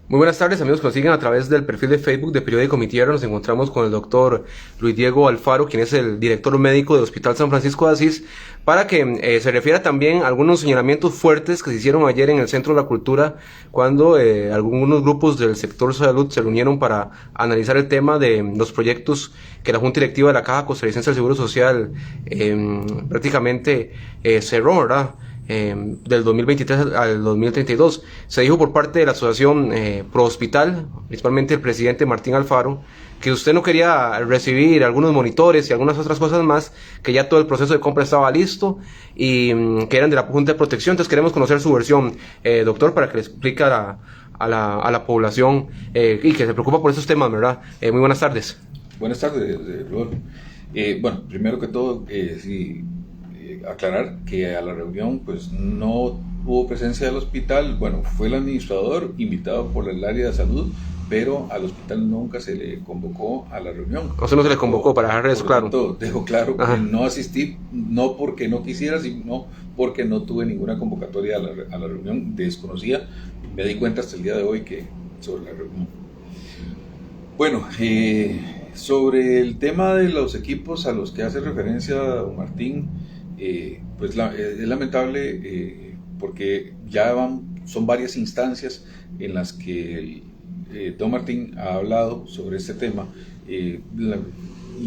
Muy buenas tardes, amigos que nos siguen a través del perfil de Facebook de Periódico Mi Tierra. Nos encontramos con el doctor Luis Diego Alfaro, quien es el director médico del Hospital San Francisco de Asís, para que se refiera también a algunos señalamientos fuertes que se hicieron ayer en el Centro de la Cultura, cuando algunos grupos del sector salud se reunieron para analizar el tema de los proyectos que la Junta Directiva de la Caja Costarricense del Seguro Social prácticamente cerró, ¿verdad? Del 2023 al 2032. Se dijo por parte de la asociación Pro Hospital, principalmente el presidente Martín Alfaro, que usted no quería recibir algunos monitores y algunas otras cosas más, que ya todo el proceso de compra estaba listo y que eran de la Junta de Protección. Entonces queremos conocer su versión, doctor, para que le explique a la población y que se preocupa por esos temas, ¿verdad? Muy buenas tardes. Buenas tardes, Rodolfo. Bueno, primero que todo, aclarar que a la reunión pues no hubo presencia del hospital. Bueno, fue el administrador invitado por el área de salud, pero al hospital nunca se le convocó a la reunión. O sea, no se le convocó, para dejar eso claro. Dejo claro que no asistí, no porque no quisiera, sino porque no tuve ninguna convocatoria a la reunión. Desconocía, me di cuenta hasta el día de hoy sobre la reunión. Bueno, sobre el tema de los equipos a los que hace referencia don Martín, pues es lamentable porque son varias instancias en las que don Martín ha hablado sobre este tema, y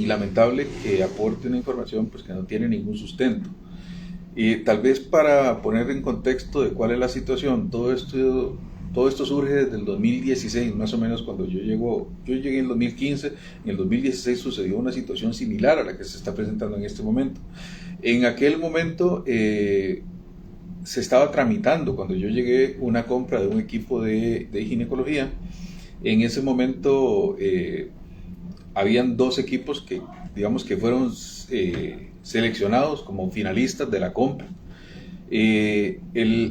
lamentable que aporte una información pues que no tiene ningún sustento. Tal vez para poner en contexto de cuál es la situación, todo esto surge desde el 2016, más o menos cuando yo llegué en el 2015, en el 2016 sucedió una situación similar a la que se está presentando en este momento. En aquel momento se estaba tramitando, cuando yo llegué, una compra de un equipo de ginecología. En ese momento habían dos equipos que, digamos, que fueron seleccionados como finalistas de la compra.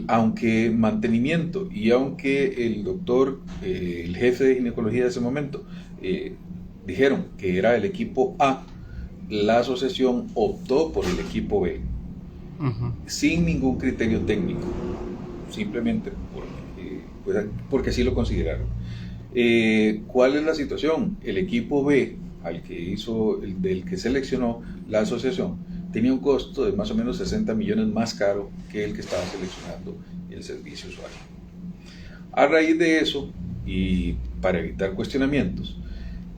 Aunque mantenimiento y aunque el doctor, el jefe de ginecología de ese momento, dijeron que era el equipo A, la asociación optó por el equipo B, sin ningún criterio técnico, simplemente porque así lo consideraron. ¿Cuál es la situación? El equipo B, del que seleccionó la asociación, tenía un costo de más o menos 60 millones más caro que el que estaba seleccionando el servicio usuario. A raíz de eso, y para evitar cuestionamientos,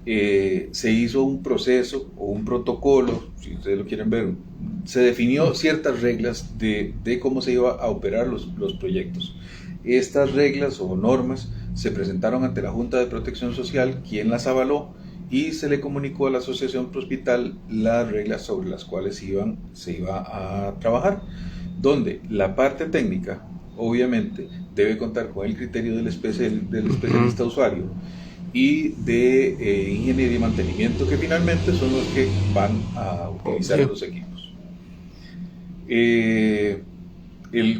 se hizo un proceso o un protocolo, si ustedes lo quieren ver, se definió ciertas reglas de cómo se iba a operar los proyectos. Estas reglas o normas se presentaron ante la Junta de Protección Social, quien las avaló, y se le comunicó a la Asociación Pro Hospital las reglas sobre las cuales se iba a trabajar, donde la parte técnica, obviamente, debe contar con el criterio del especialista usuario y de ingeniería y mantenimiento, que finalmente son los que van a utilizar los equipos.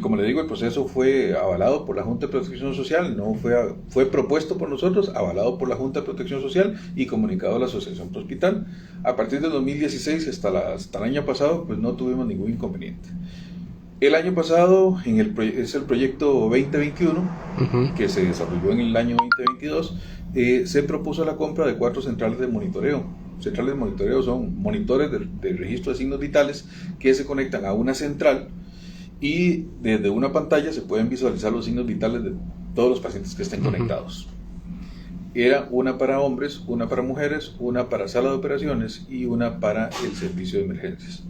Como le digo, el proceso fue avalado por la Junta de Protección Social, fue propuesto por nosotros, avalado por la Junta de Protección Social y comunicado a la Asociación Pro Hospital. A partir del 2016 hasta el año pasado, pues no tuvimos ningún inconveniente. El año pasado, es el proyecto 2021, que se desarrolló en el año 2022, se propuso la compra de 4 centrales de monitoreo. Centrales de monitoreo son monitores de registro de signos vitales que se conectan a una central, y desde una pantalla se pueden visualizar los signos vitales de todos los pacientes que estén conectados. Era una para hombres, una para mujeres, una para sala de operaciones y una para el servicio de emergencias.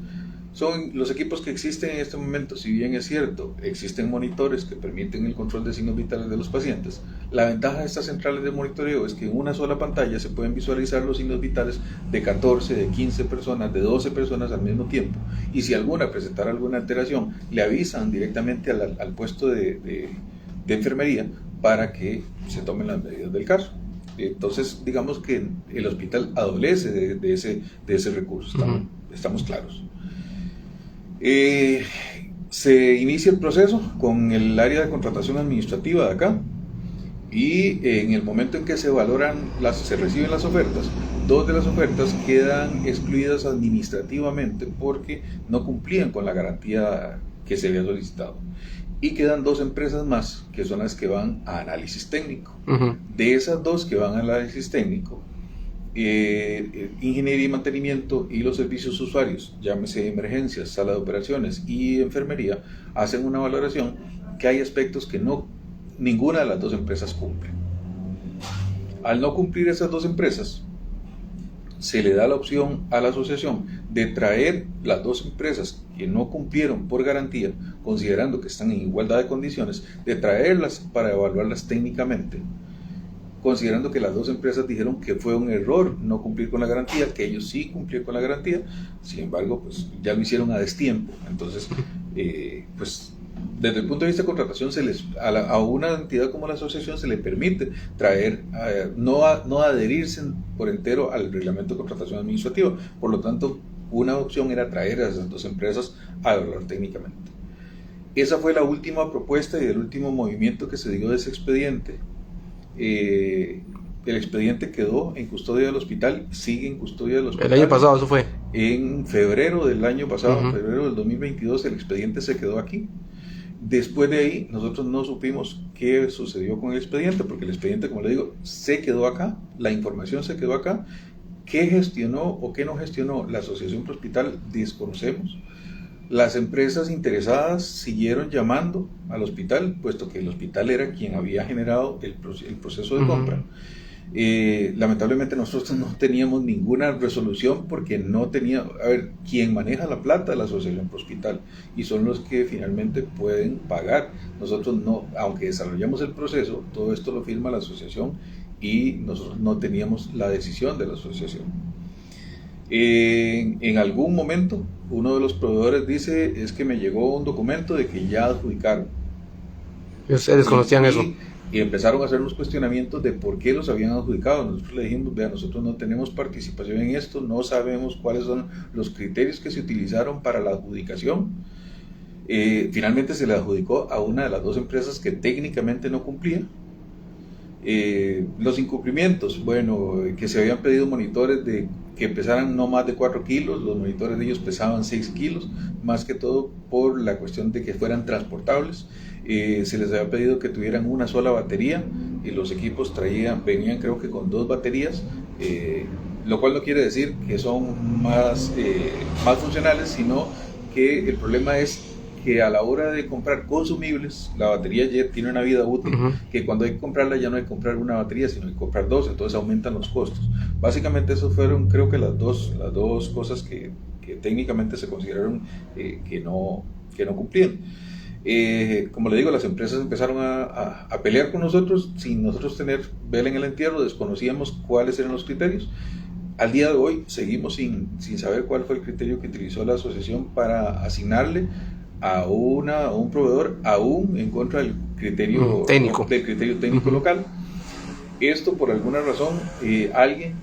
Son los equipos que existen en este momento. Si bien es cierto, existen monitores que permiten el control de signos vitales de los pacientes, la ventaja de estas centrales de monitoreo es que en una sola pantalla se pueden visualizar los signos vitales de 14, de 15 personas, de 12 personas al mismo tiempo, y si alguna presentara alguna alteración, le avisan directamente al puesto de enfermería para que se tomen las medidas del caso. Entonces, digamos que el hospital adolece de ese recurso, estamos claros. Se inicia el proceso con el área de contratación administrativa de acá, y en el momento en que se reciben las ofertas, 2 de las ofertas quedan excluidas administrativamente porque no cumplían con la garantía que se había solicitado. y quedan 2 empresas más que son las que van a análisis técnico. Uh-huh. De esas 2 que van a análisis técnico, ingeniería y mantenimiento y los servicios usuarios, llámese emergencias, sala de operaciones y enfermería, hacen una valoración que hay aspectos que ninguna de las 2 empresas cumple. Al no cumplir esas 2 empresas, se le da la opción a la asociación de traer las 2 empresas que no cumplieron por garantía, considerando que están en igualdad de condiciones, de traerlas para evaluarlas técnicamente, considerando que las 2 empresas dijeron que fue un error no cumplir con la garantía, que ellos sí cumplieron con la garantía, sin embargo, pues ya lo hicieron a destiempo. Entonces, pues desde el punto de vista de contratación, a una entidad como la asociación se le permite traer, no adherirse por entero al reglamento de contratación administrativa. Por lo tanto, una opción era traer a esas 2 empresas a evaluar técnicamente. Esa fue la última propuesta y el último movimiento que se dio de ese expediente. El expediente quedó en custodia del hospital, sigue en custodia del hospital. El año pasado eso fue. En febrero del año pasado, Uh-huh. febrero del 2022, el expediente se quedó aquí. Después de ahí, nosotros no supimos qué sucedió con el expediente, porque el expediente, como le digo, se quedó acá, la información se quedó acá. ¿Qué gestionó o qué no gestionó la Asociación Prohospital? Desconocemos. Las empresas interesadas siguieron llamando al hospital, puesto que el hospital era quien había generado el proceso de compra. Lamentablemente nosotros no teníamos ninguna resolución porque no tenía, quien maneja la plata es la Asociación Prohospital y son los que finalmente pueden pagar. Nosotros no, aunque desarrollamos el proceso, todo esto lo firma la asociación y nosotros no teníamos la decisión de la asociación. En algún momento uno de los proveedores dice, es que me llegó un documento de que ya adjudicaron. Ustedes conocían eso. Y empezaron a hacer unos cuestionamientos de por qué los habían adjudicado. Nosotros le dijimos, vea, nosotros no tenemos participación en esto, no sabemos cuáles son los criterios que se utilizaron para la adjudicación. Finalmente se le adjudicó a una de las 2 empresas que técnicamente no cumplía. Los incumplimientos, bueno, que se habían pedido monitores que pesaran no más de 4 kilos, los monitores de ellos pesaban 6 kilos, más que todo por la cuestión de que fueran transportables. Se les había pedido que tuvieran una sola batería y los equipos venían creo que con 2 baterías, lo cual no quiere decir que son más funcionales, sino que el problema es que a la hora de comprar consumibles, la batería ya tiene una vida útil, uh-huh, que cuando hay que comprarla ya no hay que comprar una batería, sino hay que comprar 2, entonces aumentan los costos. Básicamente esos fueron creo que las dos cosas que técnicamente se consideraron que no cumplían. Como le digo, las empresas empezaron a pelear con nosotros sin nosotros tener vela en el entierro, desconocíamos cuáles eran los criterios. Al día de hoy seguimos sin saber cuál fue el criterio que utilizó la asociación para asignarle a un proveedor aún en contra del criterio técnico, uh-huh, local. Esto por alguna razón alguien,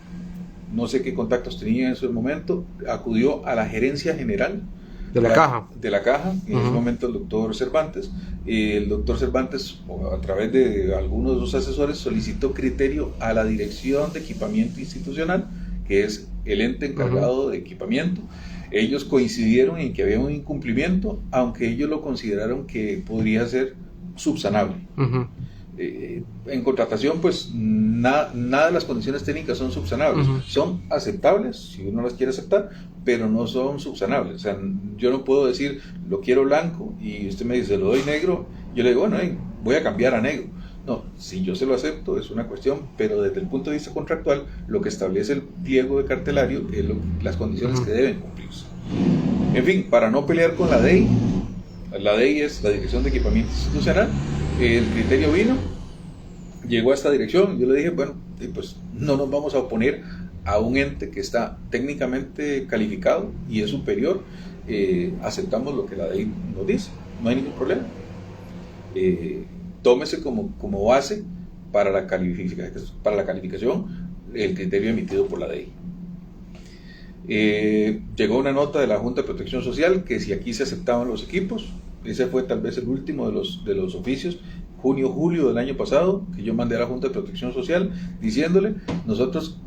no sé qué contactos tenía en ese momento, acudió a la gerencia general de la caja, en ese momento el doctor Cervantes. El doctor Cervantes, a través de algunos de sus asesores, solicitó criterio a la Dirección de Equipamiento Institucional, que es el ente encargado, uh-huh, de equipamiento. Ellos coincidieron en que había un incumplimiento, aunque ellos lo consideraron que podría ser subsanable. Uh-huh. En contratación, pues nada de las condiciones técnicas son subsanables. Uh-huh. Son aceptables si uno las quiere aceptar, pero no son subsanables. O sea, yo no puedo decir lo quiero blanco y usted me dice lo doy negro. Yo le digo, bueno, voy a cambiar a negro. No, si yo se lo acepto es una cuestión, pero desde el punto de vista contractual, lo que establece el pliego de cartelario es las condiciones, uh-huh, que deben cumplirse. En fin, para no pelear con la DEI es la Dirección de Equipamiento Institucional. El criterio vino, llegó a esta dirección, yo le dije, bueno, pues no nos vamos a oponer a un ente que está técnicamente calificado y es superior, aceptamos lo que la DEI nos dice, no hay ningún problema. Tómese como base para la calificación el criterio emitido por la DEI. Llegó una nota de la Junta de Protección Social que si aquí se aceptaban los equipos. Ese fue tal vez el último de los oficios, junio-julio del año pasado, que yo mandé a la Junta de Protección Social diciéndole, nosotros,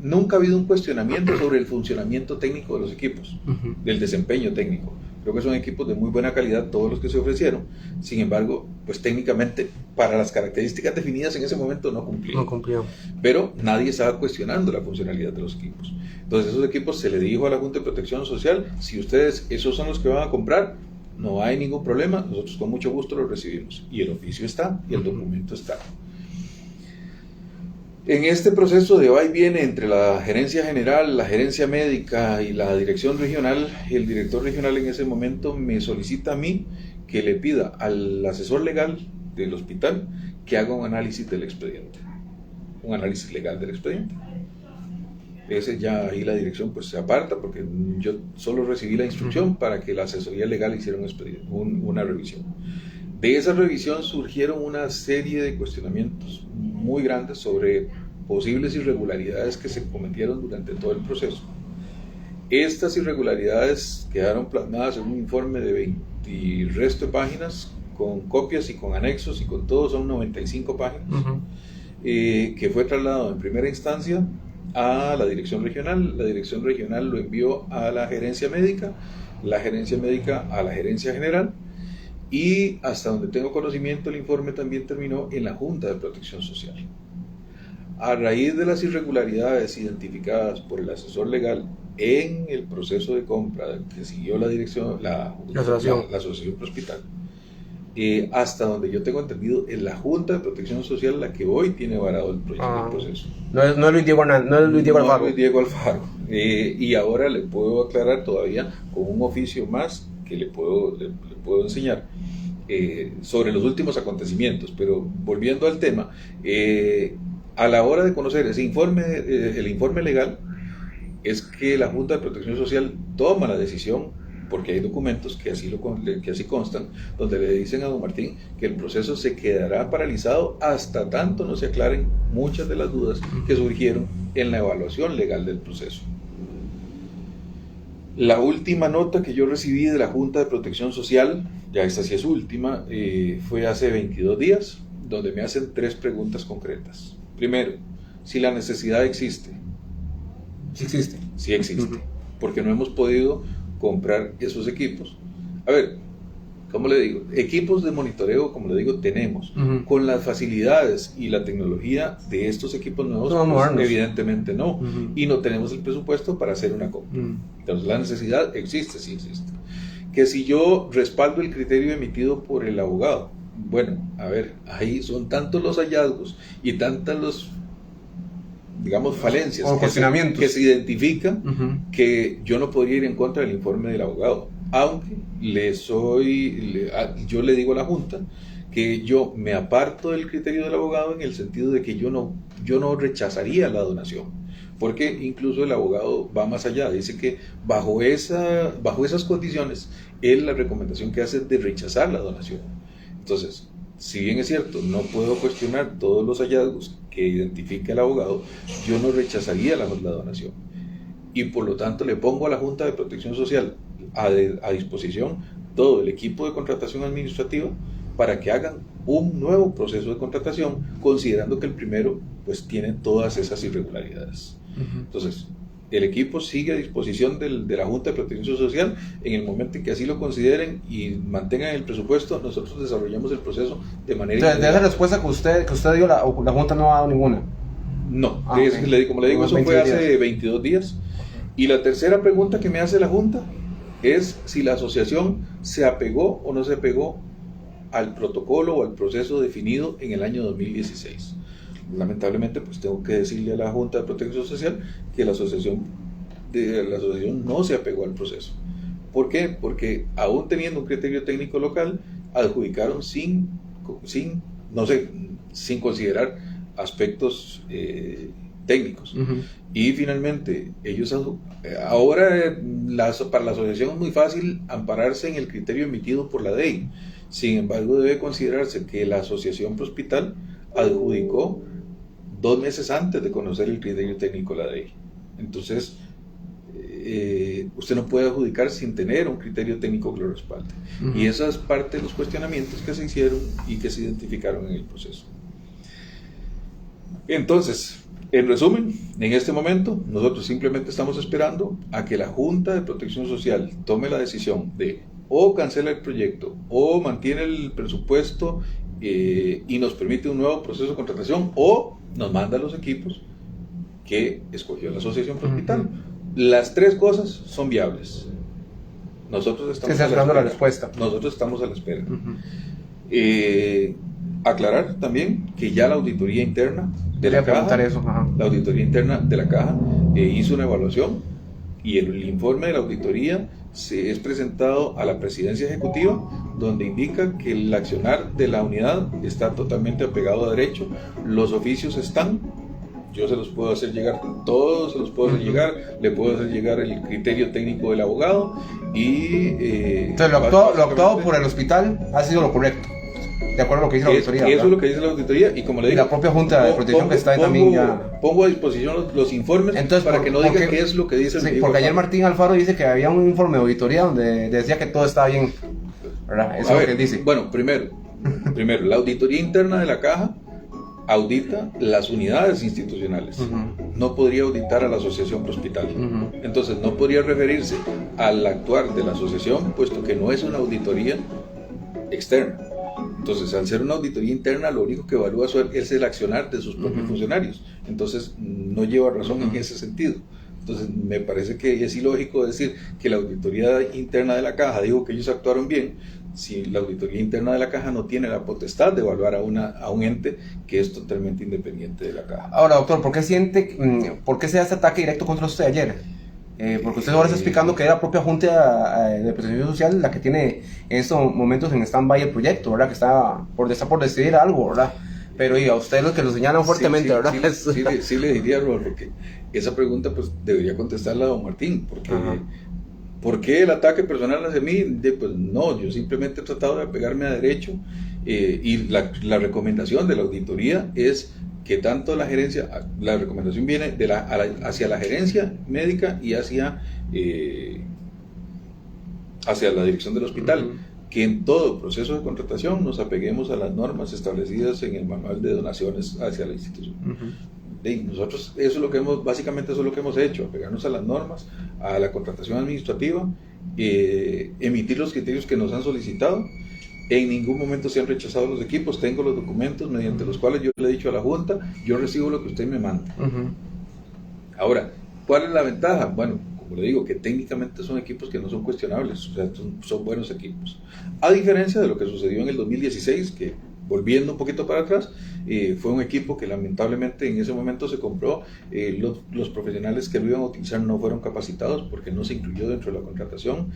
nunca ha habido un cuestionamiento sobre el funcionamiento técnico de los equipos, uh-huh, del desempeño técnico. Creo que son equipos de muy buena calidad todos los que se ofrecieron. Sin embargo, pues técnicamente para las características definidas en ese momento no cumplían. No cumplió. Pero nadie estaba cuestionando la funcionalidad de los equipos. Entonces esos equipos se le dijo a la Junta de Protección Social, si ustedes esos son los que van a comprar, no hay ningún problema, nosotros con mucho gusto los recibimos. Y el oficio está, y el documento está. En este proceso de va y viene entre la gerencia general, la gerencia médica y la dirección regional, el director regional en ese momento me solicita a mí que le pida al asesor legal del hospital que haga un análisis del expediente, un análisis legal del expediente. Ese ya ahí la dirección pues se aparta porque yo solo recibí la instrucción para que la asesoría legal hiciera una revisión. De esa revisión surgieron una serie de cuestionamientos muy grandes sobre posibles irregularidades que se cometieron durante todo el proceso. Estas irregularidades quedaron plasmadas en un informe de 20 y resto de páginas, con copias y con anexos y con todo, son 95 páginas, que fue trasladado en primera instancia a la dirección regional. La dirección regional lo envió a la gerencia médica a la gerencia general, y hasta donde tengo conocimiento el informe también terminó en la Junta de Protección Social. A raíz de las irregularidades identificadas por el asesor legal en el proceso de compra que siguió la asociación Prohospital, hasta donde yo tengo entendido, es la Junta de Protección Social la que hoy tiene varado el proceso. No es Luis Diego Alfaro. Luis Diego Alfaro. Y ahora le puedo aclarar todavía con un oficio más que le puedo enseñar sobre los últimos acontecimientos. Pero volviendo al tema, a la hora de conocer ese informe, el informe legal, es que la Junta de Protección Social toma la decisión, porque hay documentos que así constan, donde le dicen a don Martín que el proceso se quedará paralizado hasta tanto no se aclaren muchas de las dudas que surgieron en la evaluación legal del proceso. La última nota que yo recibí de la Junta de Protección Social, ya esta sí es última, fue hace 22 días, donde me hacen 3 preguntas concretas. Primero, si la necesidad existe. Sí existe. Sí existe, porque no hemos podido comprar esos equipos. A ver, ¿cómo le digo? Equipos de monitoreo, como le digo, tenemos. Con las facilidades y la tecnología de estos equipos nuevos, pues, evidentemente no. Y no tenemos el presupuesto para hacer una compra. Entonces la necesidad existe, sí existe. Que si yo respaldo el criterio emitido por el abogado, bueno, a ver, ahí son tantos los hallazgos y tantas los, digamos, falencias que se identifican, que yo no podría ir en contra del informe del abogado, aunque yo le digo a la Junta que yo me aparto del criterio del abogado en el sentido de que yo no rechazaría la donación, porque incluso el abogado va más allá, dice que bajo esas condiciones, la recomendación que hace es de rechazar la donación. Entonces, si bien es cierto, no puedo cuestionar todos los hallazgos que identifica el abogado, yo no rechazaría la donación. Y por lo tanto le pongo a la Junta de Protección Social a disposición todo el equipo de contratación administrativa para que hagan un nuevo proceso de contratación, considerando que el primero pues tiene todas esas irregularidades. Entonces, el equipo sigue a disposición de la Junta de Protección Social. En el momento en que así lo consideren y mantengan el presupuesto, nosotros desarrollamos el proceso de manera... De esa respuesta que usted dio, la Junta no ha dado ninguna. No, como le digo, eso fue hace 22 días. Y la tercera pregunta que me hace la Junta es si la asociación se apegó o no se apegó al protocolo o al proceso definido en el año 2016. Lamentablemente, pues tengo que decirle a la Junta de Protección Social que la asociación no se apegó al proceso. ¿Por qué? Porque aún teniendo un criterio técnico local, adjudicaron sin considerar aspectos técnicos. Y finalmente, ellos ahora para la asociación es muy fácil ampararse en el criterio emitido por la DEI. Sin embargo, debe considerarse que la asociación Prohospital adjudicó 2 meses antes de conocer el criterio técnico de la DEI. Entonces, usted no puede adjudicar sin tener un criterio técnico que lo respalde. Y esa es parte de los cuestionamientos que se hicieron y que se identificaron en el proceso. Entonces, en resumen, en este momento, nosotros simplemente estamos esperando a que la Junta de Protección Social tome la decisión de o cancela el proyecto o mantiene el presupuesto y nos permite un nuevo proceso de contratación, o nos manda los equipos que escogió la Asociación Prohospital. Las tres cosas son viables. Nosotros estamos esperando la respuesta. Nosotros estamos a la espera. Aclarar también que ya la auditoría interna de la Caja, la auditoría interna de la Caja hizo una evaluación, y el informe de la auditoría es presentado a la presidencia ejecutiva, donde indica que el accionar de la unidad está totalmente apegado a derecho. Los oficios están, yo se los puedo hacer llegar todos, se los puedo hacer llegar, le puedo hacer llegar el criterio técnico del abogado y... Entonces lo actuado por el hospital ha sido lo correcto, de acuerdo a lo que dice la auditoría. Eso es lo que dice la auditoría, y como le digo, y la propia Junta de Protección que está ahí también ya... Pongo a disposición los informes. Entonces, para que no diga qué es lo que dice el... Sí, porque ayer Martín Alfaro dice que había un informe de auditoría donde decía que todo estaba bien, ¿verdad? Eso es lo que él dice. Bueno, primero, la auditoría interna de la Caja audita las unidades institucionales. No podría auditar a la Asociación Prohospital. Entonces no podría referirse al actuar de la asociación, puesto que no es una auditoría externa. Entonces, al ser una auditoría interna, lo único que evalúa es el accionar de sus propios funcionarios. Entonces, no lleva razón en ese sentido. Entonces, me parece que es ilógico decir que la auditoría interna de la Caja dijo que ellos actuaron bien, si la auditoría interna de la Caja no tiene la potestad de evaluar a un ente que es totalmente independiente de la Caja. Ahora, doctor, ¿por qué se da este ataque directo contra usted ayer? Porque usted ahora está explicando que es la propia Junta de Protección Social la que tiene en estos momentos en stand-by el proyecto, ¿verdad? Que está por decidir algo, ¿verdad? Pero y a usted los que lo señalan fuertemente, ¿verdad? Sí, le diría, Robert, porque esa pregunta pues debería contestarla a don Martín, porque ¿por qué el ataque personal hacia mí? Pues no, yo simplemente he tratado de apegarme a derecho, y la recomendación de la auditoría es que tanto la gerencia, la recomendación viene hacia la gerencia médica y hacia la dirección del hospital, que en todo proceso de contratación nos apeguemos a las normas establecidas en el manual de donaciones hacia la institución. Nosotros básicamente eso es lo que hemos hecho, apegarnos a las normas, a la contratación administrativa, emitir los criterios que nos han solicitado. En ningún momento se han rechazado los equipos. Tengo los documentos mediante los cuales yo le he dicho a la Junta, yo recibo lo que usted me manda. Ahora, ¿cuál es la ventaja? Bueno, como le digo, que técnicamente son equipos que no son cuestionables, o sea, son buenos equipos. A diferencia de lo que sucedió en el 2016, que volviendo un poquito para atrás, fue un equipo que lamentablemente en ese momento se compró, los profesionales que lo iban a utilizar no fueron capacitados porque no se incluyó dentro de la contratación,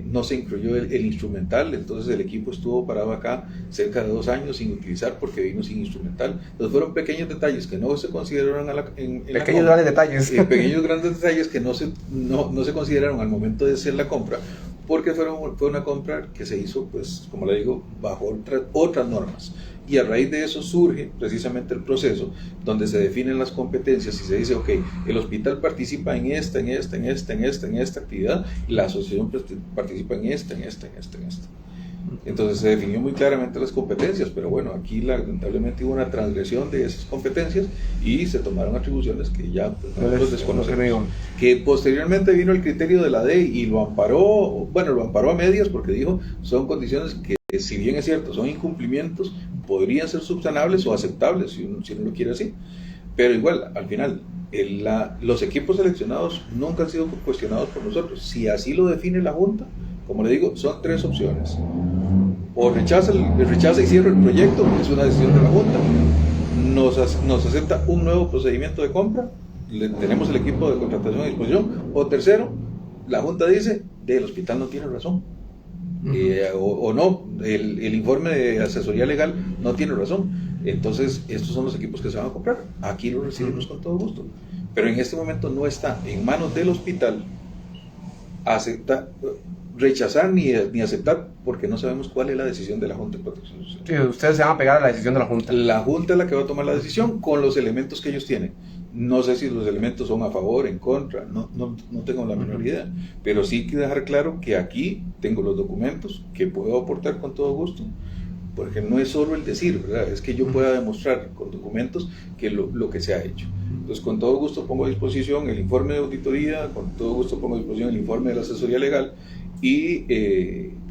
no se incluyó el instrumental, entonces el equipo estuvo parado acá cerca de 2 años sin utilizar porque vino sin instrumental. Entonces fueron pequeños detalles que no se consideraron grandes detalles. Pequeños grandes detalles que no se consideraron al momento de hacer la compra, porque fue una compra que se hizo, pues, como le digo, bajo otras normas. Y a raíz de eso surge precisamente el proceso donde se definen las competencias y se dice, ok, el hospital participa en esta actividad, y la asociación participa en esta. Entonces se definió muy claramente las competencias, pero bueno, aquí lamentablemente hubo una transgresión de esas competencias y se tomaron atribuciones que ya pues, nosotros desconocemos. Que posteriormente vino el criterio de la DEI y lo amparó a medias, porque dijo, son condiciones que, si bien es cierto, son incumplimientos, podrían ser subsanables o aceptables, si uno lo quiere así. Pero igual, al final, los equipos seleccionados nunca han sido cuestionados por nosotros. Si así lo define la Junta, como le digo, son 3 opciones. O rechaza y cierra el proyecto, que es una decisión de la Junta, nos acepta un nuevo procedimiento de compra, tenemos el equipo de contratación a disposición, o tercero, la Junta dice, el hospital no tiene razón, o no, el informe de asesoría legal no tiene razón. Entonces estos son los equipos que se van a comprar, aquí los recibimos con todo gusto, pero en este momento no está en manos del hospital rechazar ni aceptar, porque no sabemos cuál es la decisión de la Junta de Protección Social. Sí, ustedes se van a pegar a la decisión de la Junta. La Junta es la que va a tomar la decisión con los elementos que ellos tienen. No sé si los elementos son a favor, en contra, no tengo la menor idea, pero sí hay que dejar claro que aquí tengo los documentos que puedo aportar con todo gusto, porque no es solo el decir, ¿verdad? Es que yo pueda demostrar con documentos que lo que se ha hecho. Entonces, con todo gusto pongo a disposición el informe de auditoría, con todo gusto pongo a disposición el informe de la asesoría legal, y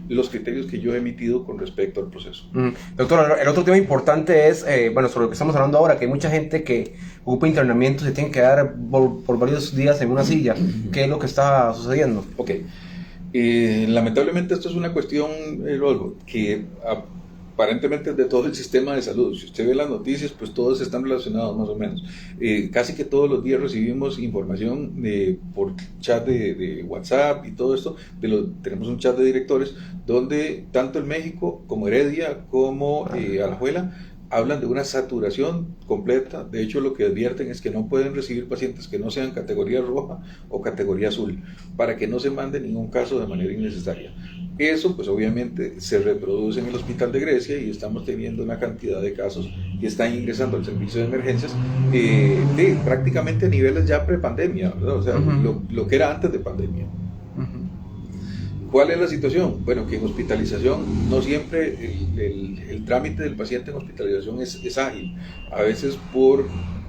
los criterios que yo he emitido con respecto al proceso. Doctor, el otro tema importante es, sobre lo que estamos hablando ahora, que hay mucha gente que ocupa internamiento, se tiene que quedar por varios días en una silla. ¿Qué es lo que está sucediendo? Ok. Lamentablemente esto es una cuestión, Rodolfo, que aparentemente es de todo el sistema de salud. Si usted ve las noticias, pues todos están relacionados más o menos. Casi que todos los días recibimos información por chat de WhatsApp y todo esto. Tenemos un chat de directores donde tanto el México como Heredia como Alajuela hablan de una saturación completa. De hecho, lo que advierten es que no pueden recibir pacientes que no sean categoría roja o categoría azul, para que no se mande ningún caso de manera innecesaria. Eso, pues obviamente, se reproduce en el Hospital de Grecia y estamos teniendo una cantidad de casos que están ingresando al servicio de emergencias prácticamente a niveles ya prepandemia, ¿verdad? O sea, lo que era antes de pandemia. ¿Cuál es la situación? Bueno, que en hospitalización no siempre el trámite del paciente en hospitalización es ágil. A veces por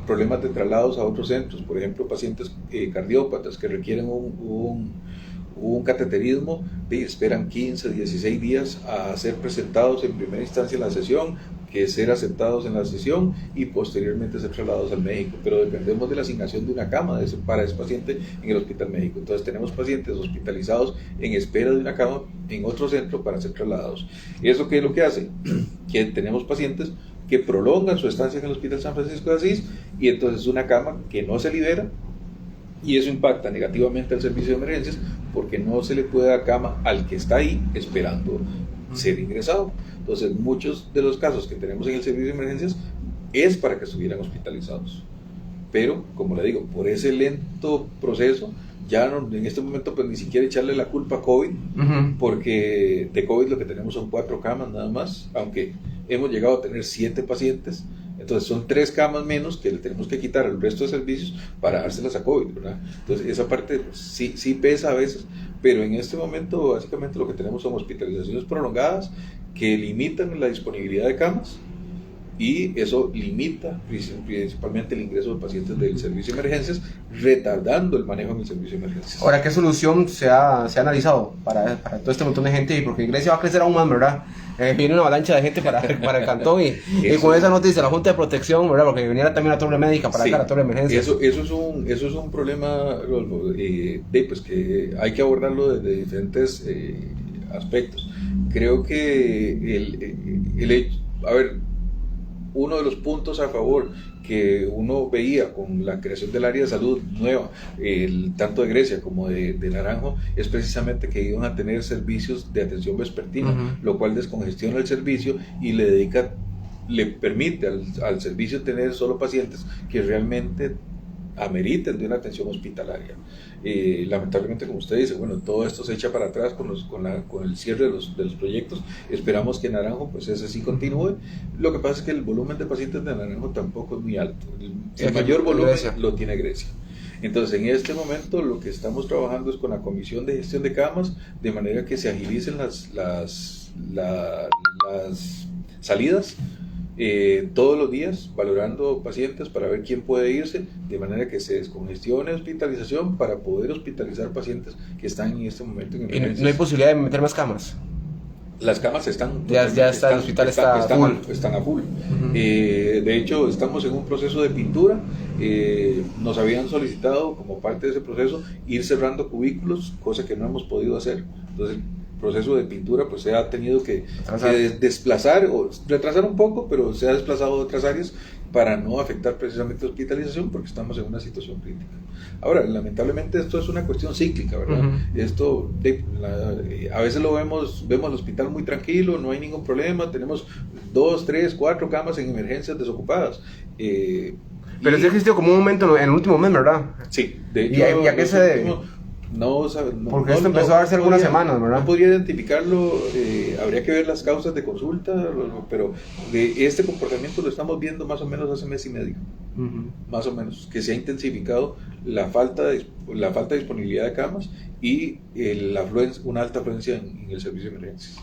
problemas de traslados a otros centros, por ejemplo, pacientes cardiópatas que requieren un cateterismo, esperan 15, 16 días a ser presentados en primera instancia en la sesión, que ser aceptados en la sesión y posteriormente ser trasladados al México, pero dependemos de la asignación de una cama para ese paciente en el Hospital México. Entonces tenemos pacientes hospitalizados en espera de una cama en otro centro para ser trasladados. ¿Eso qué es lo que hace? Que tenemos pacientes que prolongan su estancia en el Hospital San Francisco de Asís y entonces una cama que no se libera, y eso impacta negativamente al servicio de emergencias porque no se le puede dar cama al que está ahí esperando ser ingresado. Entonces muchos de los casos que tenemos en el servicio de emergencias es para que estuvieran hospitalizados, pero como le digo, por ese lento proceso ya no, en este momento pues ni siquiera echarle la culpa a COVID, porque de COVID lo que tenemos son 4 camas nada más, aunque hemos llegado a tener 7 pacientes. Entonces son 3 camas menos que le tenemos que quitar al resto de servicios para dárselas a COVID, ¿verdad? Entonces esa parte sí pesa a veces, pero en este momento básicamente lo que tenemos son hospitalizaciones prolongadas que limitan la disponibilidad de camas, y eso limita principalmente el ingreso de pacientes del servicio de emergencias, retardando el manejo en el servicio de emergencias. Ahora, ¿qué solución se ha analizado para todo este montón de gente? Y porque Grecia va a crecer aún más, ¿verdad? Viene una avalancha de gente para el cantón y con esa noticia la Junta de Protección, ¿verdad? Porque viniera también la torre médica para acá, la torre de emergencia. Eso es un problema, pues que hay que abordarlo desde diferentes aspectos. Creo que uno de los puntos a favor que uno veía con la creación del área de salud nueva, tanto de Grecia como de Naranjo, es precisamente que iban a tener servicios de atención vespertina, lo cual descongestiona el servicio y le permite al servicio tener solo pacientes que realmente ameriten de una atención hospitalaria. Lamentablemente, como usted dice, bueno, todo esto se echa para atrás con el cierre de los proyectos. Esperamos que Naranjo, pues ese sí continúe. Lo que pasa es que el volumen de pacientes de Naranjo tampoco es muy alto. El mayor volumen lo tiene Grecia. Entonces, en este momento lo que estamos trabajando es con la Comisión de Gestión de Camas, de manera que se agilicen las salidas todos los días, valorando pacientes para ver quién puede irse, de manera que se descongestione hospitalización para poder hospitalizar pacientes que están en este momento en emergencias. ¿Y no hay posibilidad de meter más camas? Las camas están ya el hospital está a full. De hecho, estamos en un proceso de pintura. Nos habían solicitado como parte de ese proceso ir cerrando cubículos, cosa que no hemos podido hacer. Entonces proceso de pintura pues se ha tenido que desplazar o retrasar un poco, pero se ha desplazado a otras áreas para no afectar precisamente la hospitalización, porque estamos en una situación crítica. Ahora, lamentablemente esto es una cuestión cíclica, ¿verdad? Esto a veces vemos el hospital muy tranquilo, no hay ningún problema, tenemos 2, 3, 4 camas en emergencias desocupadas. Pero sí ha existido como un momento en el último mes, ¿verdad? Sí, de hecho. ¿Y a qué se debe? Porque esto empezó a darse algunas semanas, ¿verdad? No podría identificarlo, habría que ver las causas de consulta, pero de este comportamiento lo estamos viendo más o menos hace mes y medio, más o menos, que se ha intensificado la falta de disponibilidad de camas y una alta afluencia en el servicio de emergencias.